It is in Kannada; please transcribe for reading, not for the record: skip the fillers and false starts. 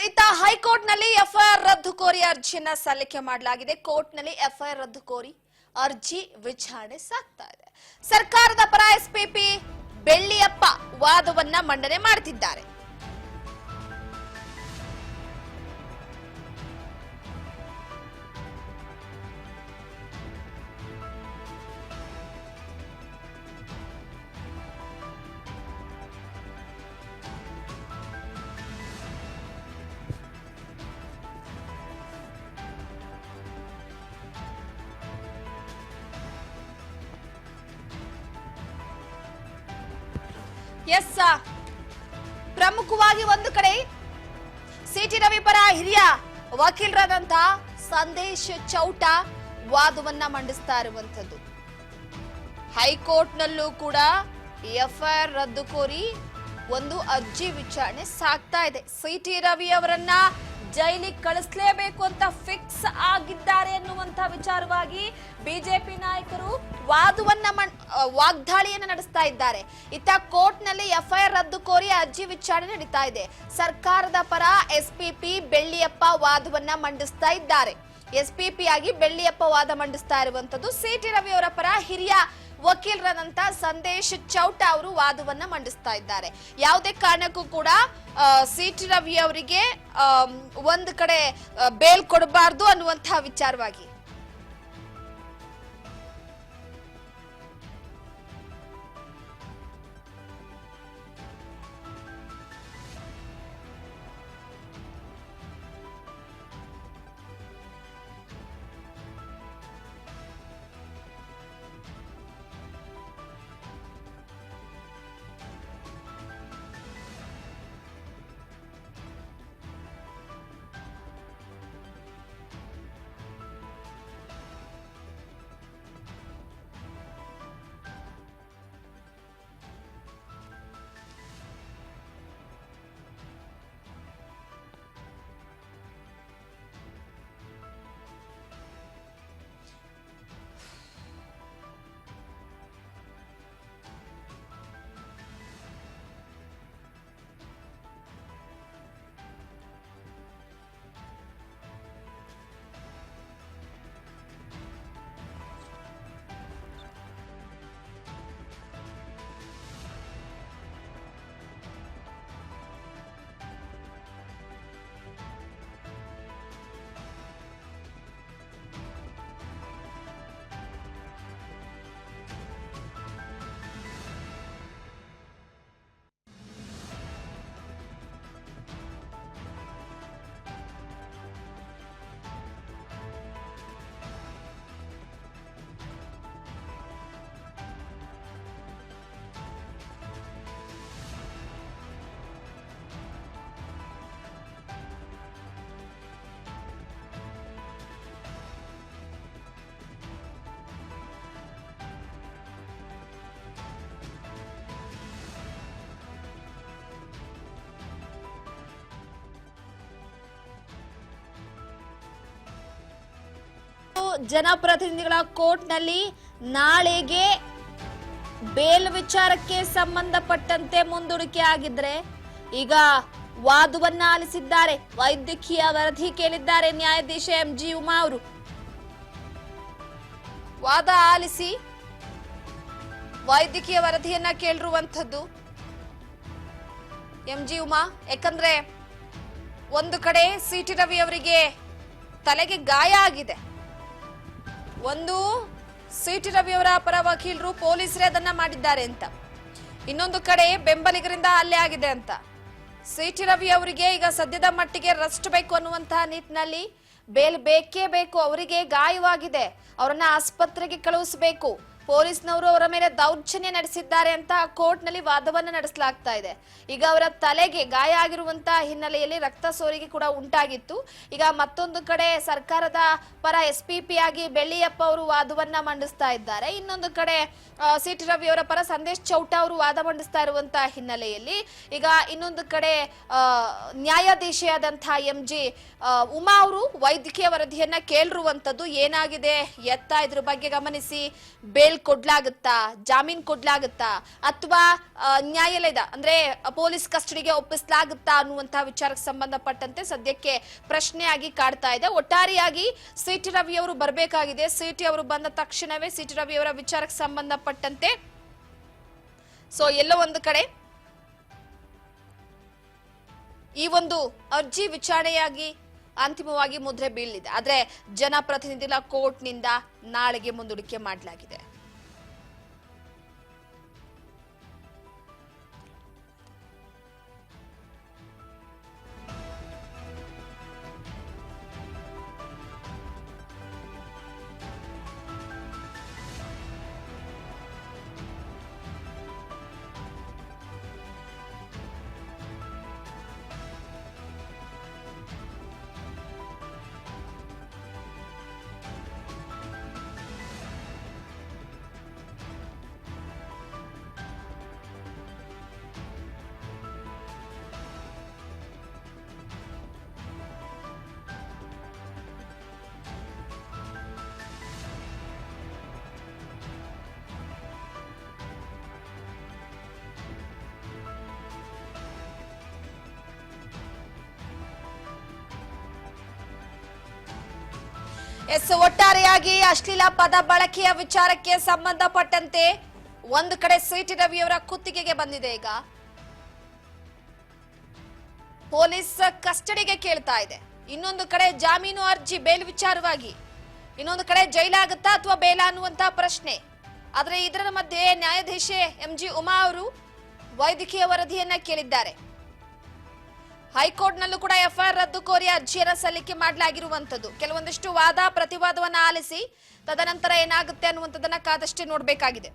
ಇತ್ತ ಹೈಕೋರ್ಟ್ ನಲ್ಲಿ ಎಫ್ಐಆರ್ ರದ್ದು ಕೋರಿ ಅರ್ಜಿಯನ್ನ ಸಲ್ಲಿಕೆ ಮಾಡಲಾಗಿದೆ. ಕೋರ್ಟ್ ನಲ್ಲಿ ಎಫ್ಐಆರ್ ರದ್ದು ಕೋರಿ ಅರ್ಜಿ ವಿಚಾರಣೆ ಸಾಗ್ತಾ ಇದೆ. ಸರ್ಕಾರದ ಪರ ಎಸ್ಪಿಪಿ ಬೆಳ್ಳಿಯಪ್ಪ ವಾದವನ್ನ ಮಂಡನೆ ಮಾಡುತ್ತಿದ್ದಾರೆ. ಎಸ್ ಪ್ರಮುಖವಾಗಿ ಒಂದು ಕಡೆ ಸಿಟಿ ರವಿ ಪರ ಹಿರಿಯ ವಕೀಲರಾದಂತ ಸಂದೇಶ್ ಚೌಟ ವಾದವನ್ನ ಮಂಡಿಸ್ತಾ ಇರುವಂತದ್ದು. ಹೈಕೋರ್ಟ್ ನಲ್ಲೂ ಕೂಡ ಎಫ್ಐಆರ್ ರದ್ದು ಕೋರಿ ಒಂದು ಅರ್ಜಿ ವಿಚಾರಣೆ ಸಾಗ್ತಾ ಇದೆ. ಸಿಟಿ ರವಿ ಅವರನ್ನ ಜೈಲಿಗೆ ಕಳಿಸಲೇಬೇಕು ಅಂತ ಫಿಕ್ಸ್ ಆಗಿದ್ದಾರೆ ಎನ್ನುವಂತ ವಿಚಾರವಾಗಿ ಬಿಜೆಪಿ ನಾಯಕರು ವಾಗ್ದಾಳಿಯನ್ನ ನಡೆಸ್ತಾ ಇದ್ದಾರೆ. ಇತ್ತ ಕೋರ್ಟ್ ನಲ್ಲಿ ಎಫ್ಐಆರ್ ರದ್ದು ಕೋರಿ ಅರ್ಜಿ ವಿಚಾರಣೆ ನಡೀತಾ ಇದೆ. ಸರ್ಕಾರದ ಪರ ಎಸ್ಪಿಪಿ ಬೆಳ್ಳಿಯಪ್ಪ ವಾದವನ್ನ ಮಂಡಿಸ್ತಾ ಇದ್ದಾರೆ. ಎಸ್ಪಿಪಿ ಆಗಿ ಬೆಳ್ಳಿಯಪ್ಪ ವಾದ ಮಂಡಿಸ್ತಾ ಇರುವಂತದ್ದು. ಸಿಟಿ ರವಿ ಅವರ ಪರ ಹಿರಿಯ ವಕೀಲರಾದಂತ ಸಂದೇಶ್ ಚೌಟ ಅವರು ವಾದವನ್ನ ಮಂಡಿಸ್ತಾ ಇದ್ದಾರೆ. ಯಾವುದೇ ಕಾರಣಕ್ಕೂ ಕೂಡ ಸಿಟಿ ರವಿ ಅವರಿಗೆ ಒಂದು ಕಡೆ ಬೇಲ್ ಕೊಡಬಾರ್ದು ಅನ್ನುವಂತಹ ವಿಚಾರವಾಗಿ ಜನಪ್ರತಿನಿಧಿಗಳ ಕೋರ್ಟ್ ನಲ್ಲಿ ನಾಳೆಗೆ ಬೇಲ್ ವಿಚಾರಕ್ಕೆ ಸಂಬಂಧಪಟ್ಟಂತೆ ಮುಂದೂಡಿಕೆ ಆಗಿದ್ರೆ ಈಗ ವಾದವನ್ನ ಆಲಿಸಿದ್ದಾರೆ. ವೈದ್ಯಕೀಯ ವರದಿ ಕೇಳಿದ್ದಾರೆ ನ್ಯಾಯಾಧೀಶ ಎಂಜಿ ಉಮಾ ಅವರು. ವಾದ ಆಲಿಸಿ ವೈದ್ಯಕೀಯ ವರದಿಯನ್ನ ಕೇಳಿರುವಂತದ್ದು ಎಂಜಿ ಉಮಾ. ಯಾಕಂದ್ರೆ ಒಂದು ಕಡೆ ಸಿಟಿ ರವಿ ಅವರಿಗೆ ತಲೆಗೆ ಗಾಯ ಆಗಿದೆ. ಒಂದು ಸಿಟಿ ರವಿ ಅವರ ಪರ ವಕೀಲರು ಪೊಲೀಸರೇ ಅದನ್ನ ಮಾಡಿದ್ದಾರೆ ಅಂತ, ಇನ್ನೊಂದು ಕಡೆ ಬೆಂಬಲಿಗರಿಂದ ಹಲ್ಲೆ ಆಗಿದೆ ಅಂತ. ಸಿಟಿ ರವಿ ಅವರಿಗೆ ಈಗ ಸದ್ಯದ ಮಟ್ಟಿಗೆ ರೆಸ್ಟ್ ಬೇಕು ಅನ್ನುವಂತಹ ನಿಟ್ಟಿನಲ್ಲಿ ಬೇಲ್ ಬೇಕೇ ಬೇಕು. ಅವರಿಗೆ ಗಾಯವಾಗಿದೆ, ಅವರನ್ನ ಆಸ್ಪತ್ರೆಗೆ ಕಳುಹಿಸಬೇಕು. ಪೊಲೀಸ್ನವರು ಅವರ ಮೇಲೆ ದೌರ್ಜನ್ಯ ನಡೆಸಿದ್ದಾರೆ ಅಂತ ಕೋರ್ಟ್ ನಲ್ಲಿ ವಾದವನ್ನ ನಡೆಸಲಾಗ್ತಾ ಇದೆ. ಈಗ ಅವರ ತಲೆಗೆ ಗಾಯ ಆಗಿರುವಂತಹ ಹಿನ್ನೆಲೆಯಲ್ಲಿ ರಕ್ತ ಸೋರಿಕೆ ಕೂಡ ಉಂಟಾಗಿತ್ತು. ಈಗ ಮತ್ತೊಂದು ಕಡೆ ಸರ್ಕಾರದ ಪರ ಎಸ್ಪಿಪಿ ಆಗಿ ಬೆಳ್ಳಿಯಪ್ಪ ಅವರು ವಾದವನ್ನ ಮಂಡಿಸ್ತಾ ಇದ್ದಾರೆ. ಇನ್ನೊಂದು ಕಡೆ ಸಿಟಿ ರವಿ ಅವರ ಪರ ಸಂದೇಶ್ ಚೌಟ ಅವರು ವಾದ ಮಂಡಿಸ್ತಾ ಇರುವಂತಹ ಹಿನ್ನೆಲೆಯಲ್ಲಿ ಈಗ ಇನ್ನೊಂದು ಕಡೆ ನ್ಯಾಯಾಧೀಶೆಯಾದಂತಹ ಎಂಜಿ ಉಮಾ ಅವರು ವೈದ್ಯಕೀಯ ವರದಿಯನ್ನ ಕೇಳಿರುವಂತದ್ದು. ಏನಾಗಿದೆ ಎತ್ತ ಇದ್ರ ಬಗ್ಗೆ ಗಮನಿಸಿ ಬೇಲ್ ಕೊಡ್ಲಾಗುತ್ತಾ, ಜಾಮೀನ್ ಕೊಡ್ಲಾಗುತ್ತಾ, ಅಥವಾ ನ್ಯಾಯಾಲಯದ ಅಂದ್ರೆ ಪೊಲೀಸ್ ಕಸ್ಟಡಿಗೆ ಒಪ್ಪಿಸಲಾಗುತ್ತಾ ಅನ್ನುವಂತಹ ವಿಚಾರಕ್ಕೆ ಸಂಬಂಧಪಟ್ಟಂತೆ ಸದ್ಯಕ್ಕೆ ಪ್ರಶ್ನೆಯಾಗಿ ಕಾಡ್ತಾ ಇದೆ. ಒಟ್ಟಾರೆಯಾಗಿ ಸಿಟಿ ರವಿ ಅವರು ಬರಬೇಕಾಗಿದೆ. ಸಿಟಿ ಅವರು ಬಂದ ತಕ್ಷಣವೇ ಸಿಟಿ ರವಿ ಅವರ ವಿಚಾರಕ್ಕೆ ಸಂಬಂಧಪಟ್ಟಂತೆ ಸೊ ಎಲ್ಲೋ ಒಂದು ಕಡೆ ಈ ಒಂದು ಅರ್ಜಿ ವಿಚಾರಣೆಯಾಗಿ ಅಂತಿಮವಾಗಿ ಮುದ್ರೆ ಬೀಳಲಿದೆ. ಆದ್ರೆ ಜನಪ್ರತಿನಿಧಿಗಳ ಕೋರ್ಟ್ನಿಂದ ನಾಳೆಗೆ ಮುಂದೂಡಿಕೆ ಮಾಡಲಾಗಿದೆ. ಒಟ್ಟಾರೆಯಾಗಿ ಅಶ್ಲೀಲ ಪದ ಬಳಕೆಯ ವಿಚಾರಕ್ಕೆ ಸಂಬಂಧಪಟ್ಟಂತೆ ಒಂದು ಕಡೆ ಸಿಟಿ ರವಿಯವರ ಕುತ್ತಿಗೆಗೆ ಬಂದಿದೆ. ಈಗ ಪೊಲೀಸ್ ಕಸ್ಟಡಿಗೆ ಕೇಳ್ತಾ ಇದೆ. ಇನ್ನೊಂದು ಕಡೆ ಜಾಮೀನು ಅರ್ಜಿ ಬೇಲ್ ವಿಚಾರವಾಗಿ, ಇನ್ನೊಂದು ಕಡೆ ಜೈಲಾಗುತ್ತಾ ಅಥವಾ ಬೇಲ ಅನ್ನುವಂತಹ ಪ್ರಶ್ನೆ. ಆದ್ರೆ ಇದರ ಮಧ್ಯೆ ನ್ಯಾಯಾಧೀಶೆ MG ಉಮಾ ಅವರು ವೈದ್ಯಕೀಯ ವರದಿಯನ್ನ ಕೇಳಿದ್ದಾರೆ. ಹೈಕೋರ್ಟ್ನಲ್ಲೂ ಕೂಡ FIR ರದ್ದು ಕೋರಿ ಅರ್ಜಿಯನ್ನು ಸಲ್ಲಿಕೆ ಮಾಡಲಾಗಿರುವಂತದ್ದು. ಕೆಲವೊಂದಿಷ್ಟು ವಾದ ಪ್ರತಿವಾದವನ್ನ ಆಲಿಸಿ ತದನಂತರ ಏನಾಗುತ್ತೆ ಅನ್ನುವಂಥದ್ದನ್ನ ಕಾದಷ್ಟೇ ನೋಡ್ಬೇಕಾಗಿದೆ.